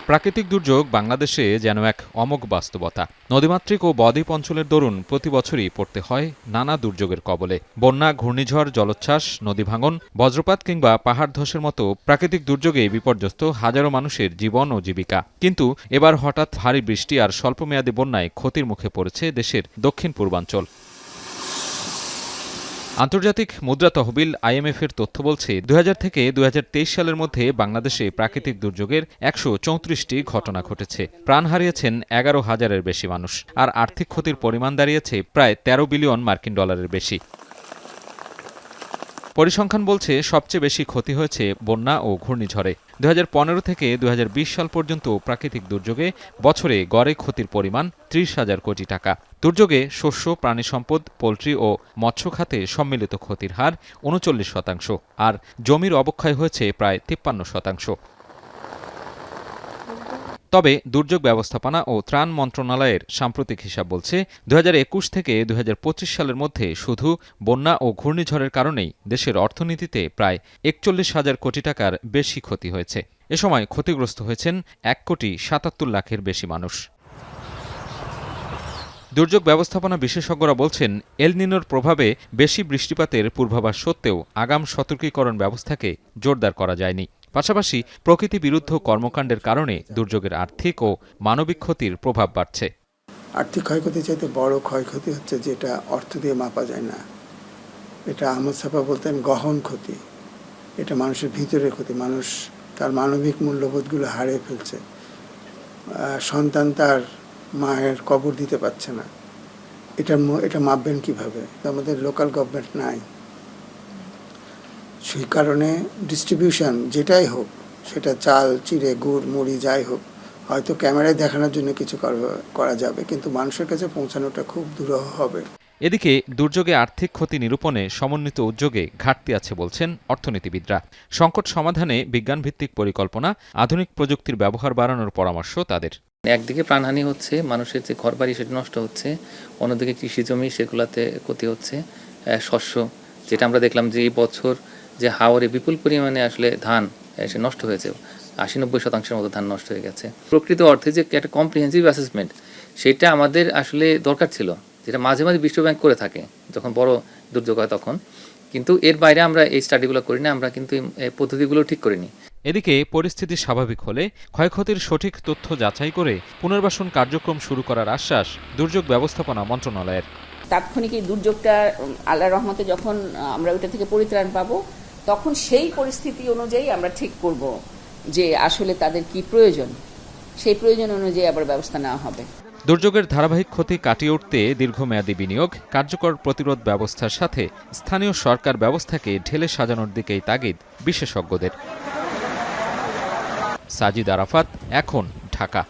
প্রাকৃতিক দুর্যোগ বাংলাদেশে যেন এক অমোঘ বাস্তবতা। নদীমাতৃক ও বদ্বীপ অঞ্চলের দরুন প্রতি বছরই পড়তে হয় নানা দুর্যোগের কবলে। বন্যা, ঘূর্ণিঝড়, জলোচ্ছ্বাস, নদী ভাঙন, বজ্রপাত কিংবা পাহাড় ধসের মতো প্রাকৃতিক দুর্যোগে বিপর্যস্ত হাজারো মানুষের জীবন ও জীবিকা। কিন্তু এবার হঠাৎ ভারী বৃষ্টি আর স্বল্পমেয়াদী বন্যায় ক্ষতির মুখে পড়েছে দেশের দক্ষিণ পূর্বাঞ্চল। আন্তর্জাতিক মুদ্রা তহবিল IMF-এর তথ্য বলছে 2000 থেকে 2023 সালের মধ্যে বাংলাদেশে প্রাকৃতিক দুর্যোগের 134টি ঘটনা ঘটেছে। প্রাণ হারিয়েছেন 11,000-এর বেশি মানুষ, আর আর্থিক ক্ষতির পরিমাণ দাঁড়িয়েছে প্রায় 13 বিলিয়ন মার্কিন ডলারের বেশি। পরিসংখ্যান বলছে সবচেয়ে বেশি ক্ষতি হয়েছে বন্যা ও ঘূর্ণিঝড়ে। 2015 থেকে 2020 সাল পর্যন্ত প্রাকৃতিক দুর্যোগে বছরে গড়ে ক্ষতির পরিমাণ 30,000 কোটি টাকা। দুর্যোগে শস্য, প্রাণিসম্পদ, পোল্ট্রি ও মৎস্য খাতে সম্মিলিত ক্ষতির হার 39%, আর জমির অবক্ষয় হয়েছে প্রায় 53%। তবে দুর্যোগ ব্যবস্থাপনা ও ত্রাণ মন্ত্রণালয়ের সাম্প্রতিক হিসাব বলছে 2021 থেকে 2025 সালের মধ্যে শুধু বন্যা ও ঘূর্ণিঝড়ের কারণেই দেশের অর্থনীতিতে প্রায় 41,000 কোটি টাকার বেশি ক্ষতি হয়েছে। এ সময় ক্ষতিগ্রস্ত হয়েছেন 1,77,00,000-এর বেশি মানুষ। দুর্যোগ ব্যবস্থাপনা বিশেষজ্ঞরা বলছেন, এল নিনোর প্রভাবে বেশি বৃষ্টিপাতের পূর্বাভাস সত্ত্বেও আগাম সতর্কীকরণ ব্যবস্থাকে জোরদার করা যায়নি। পাশাপাশি প্রকৃতি বিরুদ্ধ কর্মকাণ্ডের কারণে দুর্যোগের আর্থিক ও মানবিক ক্ষতির প্রভাব বাড়ছে। আর্থিক ক্ষয়ক্ষতি চাইতে বড় ক্ষয়ক্ষতি হচ্ছে যেটা অর্থ দিয়ে মাপা যায় না। এটা আহমদ ছাপা বলতেন গহন ক্ষতি। এটা মানুষের ভিতরের ক্ষতি। মানুষ তার মানবিক মূল্যবোধগুলো হারিয়ে ফেলছে। সন্তান তার মায়ের কবর দিতে পারছে না। এটা মাপবেন কিভাবে? আমাদের লোকাল গভর্নমেন্ট নাই। সেই কারণে ডিস্ট্রিবিউশন যেটাই হোক, সেটা চাল, চিড়ে, গুড়, মুড়ি যাই হোক, হয়তো ক্যামেরায় দেখানোর জন্য কিছু করা যাবে, কিন্তু মানুষের কাছে পৌঁছানোটা খুব দুরূহ হবে। এদিকে দুর্যোগে আর্থিক ক্ষতি নিরূপণে সমন্বিত উদ্যোগে ঘাটতি আছে বলছেন অর্থনীতিবিদরা। সংকট সমাধানে বিজ্ঞানভিত্তিক পরিকল্পনা, আধুনিক প্রযুক্তির ব্যবহার বাড়ানোর পরামর্শ তাদের। একদিকে প্রাণহানি হচ্ছে, মানুষের যে ঘরবাড়ি সেটা নষ্ট হচ্ছে, অন্যদিকে কৃষি জমি সেগুলোতে ক্ষতি হচ্ছে, শস্য যেটা আমরা দেখলাম যে এই বছর যে হাওরে বিপুল পরিমাণে আসলে ধান সে নষ্ট হয়েছে, 80-90% মতো ধান নষ্ট হয়ে গেছে। প্রকৃত অর্থে যে একটা কম্প্রিহেন্সিভ অ্যাসেসমেন্ট সেটা আমাদের আসলে দরকার ছিল, যেটা মাঝে মাঝে বিশ্বব্যাংক করে থাকে যখন বড় দুর্যোগ হয় তখন, কিন্তু এর বাইরে আমরা এই স্টাডিগুলো করি না, আমরা কিন্তু এই পদ্ধতিগুলো ঠিক করিনি। এদিকে পরিস্থিতি স্বাভাবিক হলে ক্ষয়ক্ষতির সঠিক তথ্য যাচাই করে পুনর্বাসন কার্যক্রম শুরু করার আশ্বাস দুর্যোগ ব্যবস্থাপনা মন্ত্রণালয়ের। তাৎক্ষণিক এই দুর্যোগটা আল্লাহর রহমতে যখন আমরা ওইটা থেকে পরিত্রাণ পাবো, তখন সেই পরিস্থিতি অনুযায়ী আমরা ঠিক করব যে আসলে তাদের কি প্রয়োজন, সেই প্রয়োজন অনুযায়ী আবার ব্যবস্থা নেওয়া হবে। দুর্যোগের ধারাবাহিক ক্ষতি কাটিয়ে উঠতে দীর্ঘমেয়াদী বিনিয়োগ, কার্যকর প্রতিরোধ ব্যবস্থার সাথে স্থানীয় সরকার ব্যবস্থাকে ঢেলে সাজানোর দিকেই তাগিদ বিশেষজ্ঞদের। সাজিদ আরাফাত, এখন, ঢাকা।